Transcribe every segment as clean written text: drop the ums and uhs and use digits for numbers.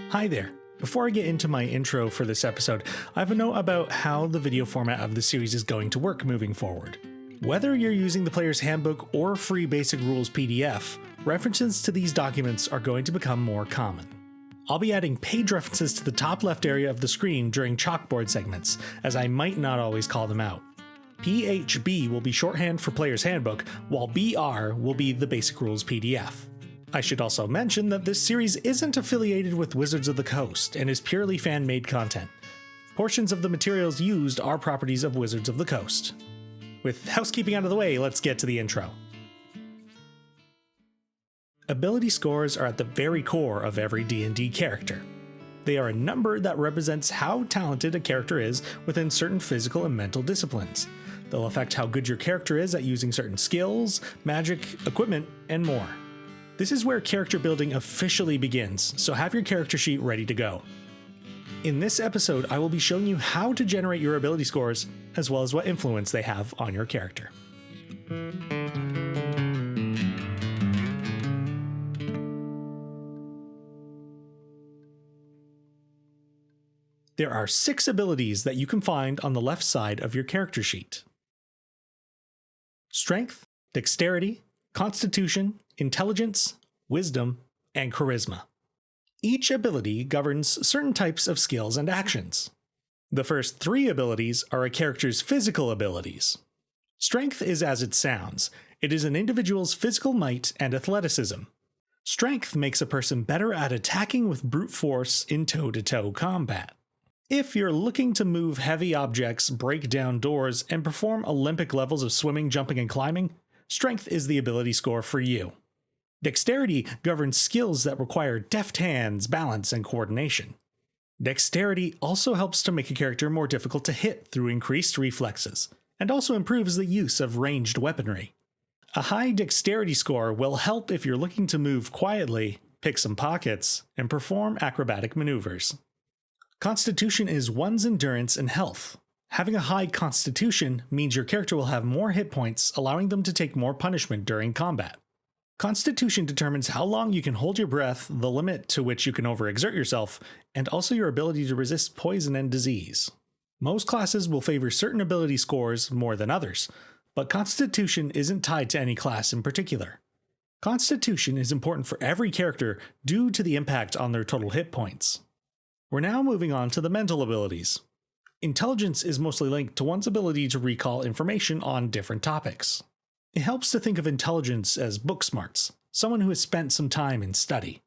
Hi there. Before I get into my intro for this episode, I have a note about how the video format of the series is going to work moving forward. Whether you're using the Player's Handbook or free Basic Rules PDF, references to these documents are going to become more common. I'll be adding page references to the top left area of the screen during chalkboard segments, as I might not always call them out. PHB will be shorthand for Player's Handbook, while BR will be the Basic Rules PDF. I should also mention that this series isn't affiliated with Wizards of the Coast and is purely fan-made content. Portions of the materials used are properties of Wizards of the Coast. With housekeeping out of the way, let's get to the intro. Ability scores are at the very core of every D&D character. They are a number that represents how talented a character is within certain physical and mental disciplines. They'll affect how good your character is at using certain skills, magic, equipment, and more. This is where character building officially begins, so have your character sheet ready to go. In this episode, I will be showing you how to generate your ability scores, as well as what influence they have on your character. There are 6 abilities that you can find on the left side of your character sheet. Strength, Dexterity, Constitution, Intelligence, Wisdom, and Charisma. Each ability governs certain types of skills and actions. The first 3 abilities are a character's physical abilities. Strength is as it sounds. It is an individual's physical might and athleticism. Strength makes a person better at attacking with brute force in toe-to-toe combat. If you're looking to move heavy objects, break down doors, and perform Olympic levels of swimming, jumping, and climbing, Strength is the ability score for you. Dexterity governs skills that require deft hands, balance, and coordination. Dexterity also helps to make a character more difficult to hit through increased reflexes, and also improves the use of ranged weaponry. A high Dexterity score will help if you're looking to move quietly, pick some pockets, and perform acrobatic maneuvers. Constitution is one's endurance and health. Having a high constitution means your character will have more hit points, allowing them to take more punishment during combat. Constitution determines how long you can hold your breath, the limit to which you can overexert yourself, and also your ability to resist poison and disease. Most classes will favor certain ability scores more than others, but Constitution isn't tied to any class in particular. Constitution is important for every character due to the impact on their total hit points. We're now moving on to the mental abilities. Intelligence is mostly linked to one's ability to recall information on different topics. It helps to think of intelligence as book smarts, someone who has spent some time in study.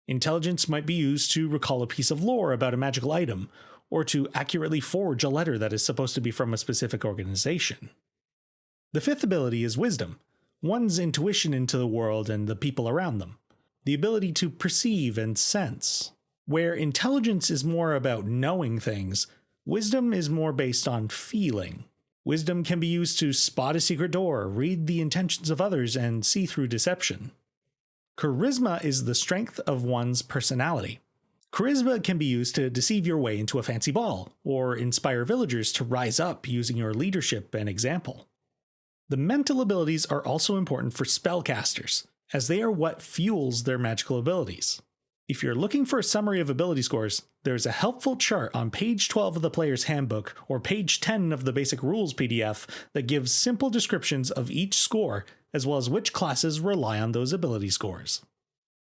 Intelligence might be used to recall a piece of lore about a magical item, or to accurately forge a letter that is supposed to be from a specific organization. The 5th ability is Wisdom, one's intuition into the world and the people around them, the ability to perceive and sense. Where intelligence is more about knowing things, Wisdom is more based on feeling. Wisdom can be used to spot a secret door, read the intentions of others, and see through deception. Charisma is the strength of one's personality. Charisma can be used to deceive your way into a fancy ball, or inspire villagers to rise up using your leadership and example. The mental abilities are also important for spellcasters, as they are what fuels their magical abilities. If you're looking for a summary of ability scores, there's a helpful chart on page 12 of the Player's Handbook or page 10 of the Basic Rules PDF that gives simple descriptions of each score, as well as which classes rely on those ability scores.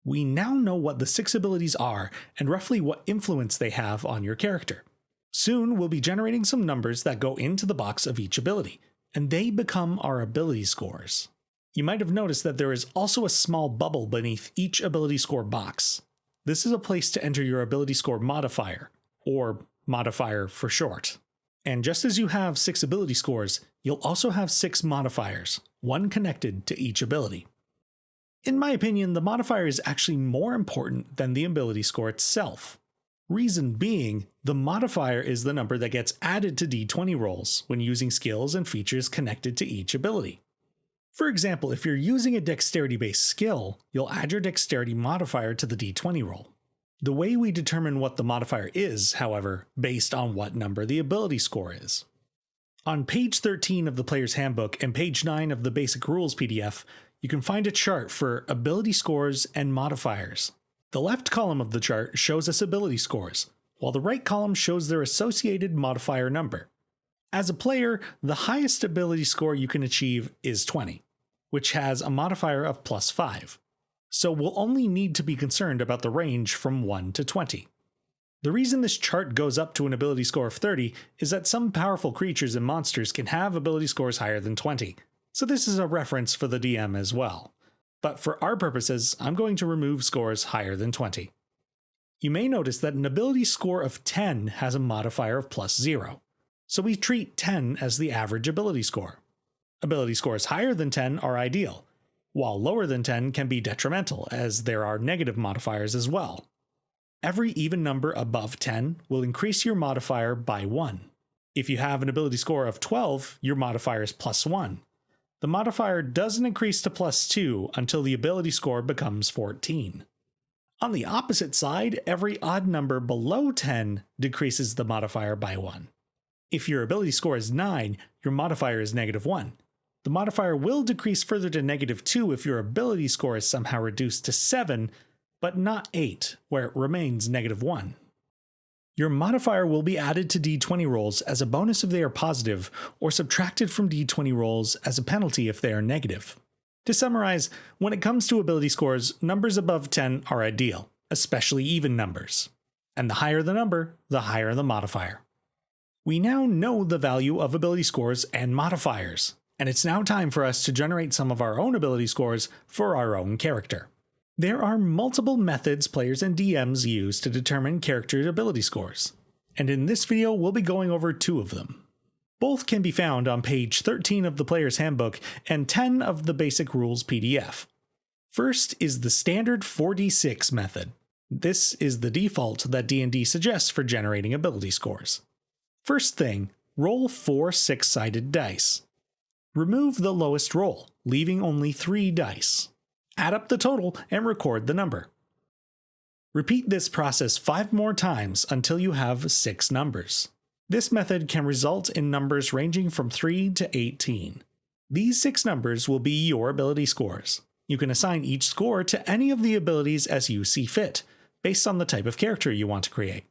We now know what the 6 abilities are and roughly what influence they have on your character. Soon we'll be generating some numbers that go into the box of each ability, and they become our ability scores. You might have noticed that there is also a small bubble beneath each ability score box. This is a place to enter your ability score modifier, or modifier for short. And just as you have 6 ability scores, you'll also have 6 modifiers, one connected to each ability. In my opinion, the modifier is actually more important than the ability score itself. Reason being, the modifier is the number that gets added to d20 rolls when using skills and features connected to each ability. For example, if you're using a dexterity-based skill, you'll add your dexterity modifier to the d20 roll. The way we determine what the modifier is, however, based on what number the ability score is. On page 13 of the Player's Handbook and page 9 of the Basic Rules PDF, you can find a chart for ability scores and modifiers. The left column of the chart shows us ability scores, while the right column shows their associated modifier number. As a player, the highest ability score you can achieve is 20, which has a modifier of +5. So we'll only need to be concerned about the range from 1 to 20. The reason this chart goes up to an ability score of 30 is that some powerful creatures and monsters can have ability scores higher than 20, so this is a reference for the DM as well. But for our purposes, I'm going to remove scores higher than 20. You may notice that an ability score of 10 has a modifier of +0, so we treat 10 as the average ability score. Ability scores higher than 10 are ideal, while lower than 10 can be detrimental, as there are negative modifiers as well. Every even number above 10 will increase your modifier by 1. If you have an ability score of 12, your modifier is +1. The modifier doesn't increase to +2 until the ability score becomes 14. On the opposite side, every odd number below 10 decreases the modifier by 1. If your ability score is 9, your modifier is -1. The modifier will decrease further to -2 if your ability score is somehow reduced to 7, but not 8, where it remains -1. Your modifier will be added to d20 rolls as a bonus if they are positive, or subtracted from d20 rolls as a penalty if they are negative. To summarize, when it comes to ability scores, numbers above 10 are ideal, especially even numbers. And the higher the number, the higher the modifier. We now know the value of ability scores and modifiers, and it's now time for us to generate some of our own ability scores for our own character. There are multiple methods players and DMs use to determine character ability scores, and in this video we'll be going over 2 of them. Both can be found on page 13 of the Player's Handbook and 10 of the Basic Rules PDF. First is the standard 4d6 method. This is the default that D&D suggests for generating ability scores. First thing, roll 4 6-sided dice. Remove the lowest roll, leaving only 3 dice. Add up the total and record the number. Repeat this process 5 more times until you have 6 numbers. This method can result in numbers ranging from 3 to 18. These 6 numbers will be your ability scores. You can assign each score to any of the abilities as you see fit, based on the type of character you want to create.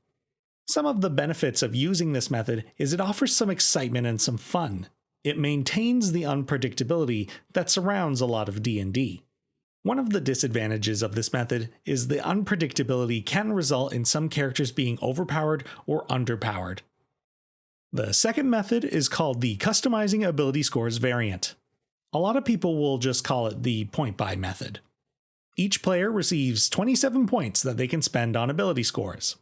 Some of the benefits of using this method is it offers some excitement and some fun. It maintains the unpredictability that surrounds a lot of D&D. One of the disadvantages of this method is the unpredictability can result in some characters being overpowered or underpowered. The second method is called the Customizing Ability Scores variant. A lot of people will just call it the point buy method. Each player receives 27 points that they can spend on ability scores.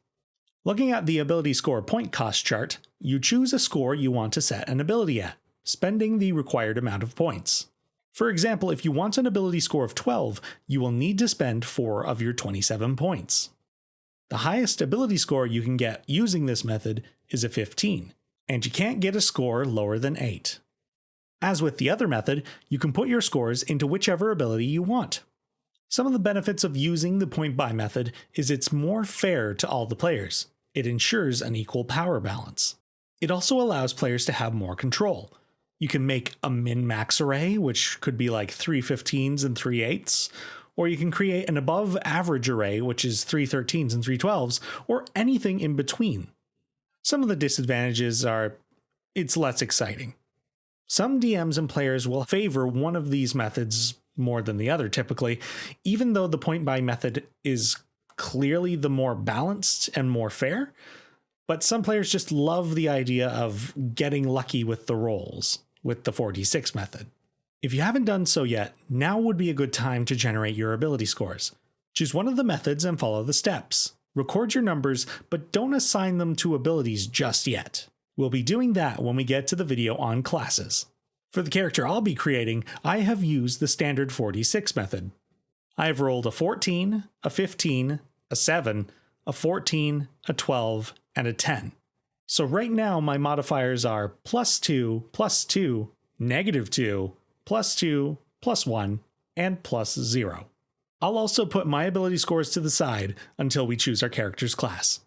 Looking at the ability score point cost chart, you choose a score you want to set an ability at, spending the required amount of points. For example, if you want an ability score of 12, you will need to spend 4 of your 27 points. The highest ability score you can get using this method is a 15, and you can't get a score lower than 8. As with the other method, you can put your scores into whichever ability you want. Some of the benefits of using the point buy method is it's more fair to all the players. It ensures an equal power balance. It also allows players to have more control. You can make a min-max array, which could be like 3 15s and 3 8s, or you can create an above average array, which is 3 13s and 3 12s, or anything in between. Some of the disadvantages are it's less exciting. Some DMs and players will favor one of these methods more than the other typically, even though the point buy method is clearly the more balanced and more fair, but some players just love the idea of getting lucky with the rolls with the 4d6 method. If you haven't done so yet, now would be a good time to generate your ability scores. Choose one of the methods and follow the steps. Record your numbers, but don't assign them to abilities just yet. We'll be doing that when we get to the video on classes. For the character I'll be creating, I have used the standard 4d6 method. I have rolled a 14, a 15, a 7, a 14, a 12, and a 10. So right now my modifiers are +2, +2, -2, +2, +1, and +0. I'll also put my ability scores to the side until we choose our character's class.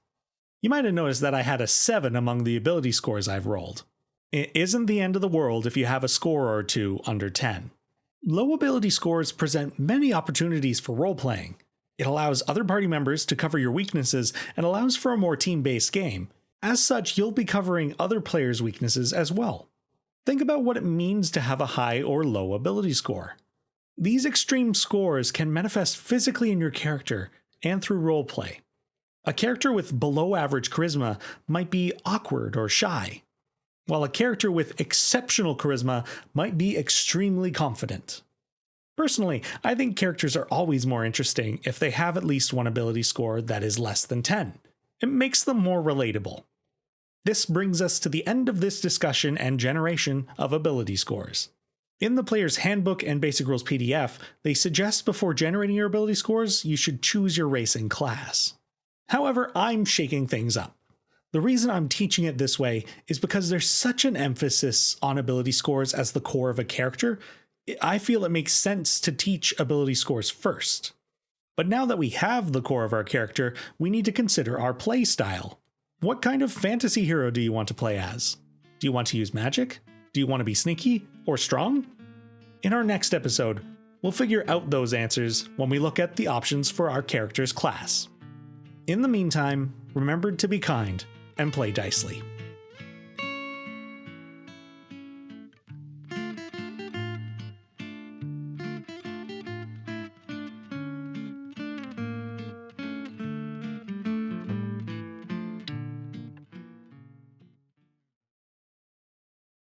You might have noticed that I had a 7 among the ability scores I've rolled. It isn't the end of the world if you have a score or 2 under 10. Low ability scores present many opportunities for role-playing. It allows other party members to cover your weaknesses and allows for a more team-based game. As such, you'll be covering other players' weaknesses as well. Think about what it means to have a high or low ability score. These extreme scores can manifest physically in your character and through roleplay. A character with below average charisma might be awkward or shy, while a character with exceptional charisma might be extremely confident. Personally, I think characters are always more interesting if they have at least one ability score that is less than 10. It makes them more relatable. This brings us to the end of this discussion and generation of ability scores. In the Player's Handbook and Basic Rules PDF, they suggest before generating your ability scores, you should choose your race and class. However, I'm shaking things up. The reason I'm teaching it this way is because there's such an emphasis on ability scores as the core of a character. I feel it makes sense to teach ability scores first. But now that we have the core of our character, we need to consider our play style. What kind of fantasy hero do you want to play as? Do you want to use magic? Do you want to be sneaky or strong? In our next episode, we'll figure out those answers when we look at the options for our character's class. In the meantime, remember to be kind and play dicely.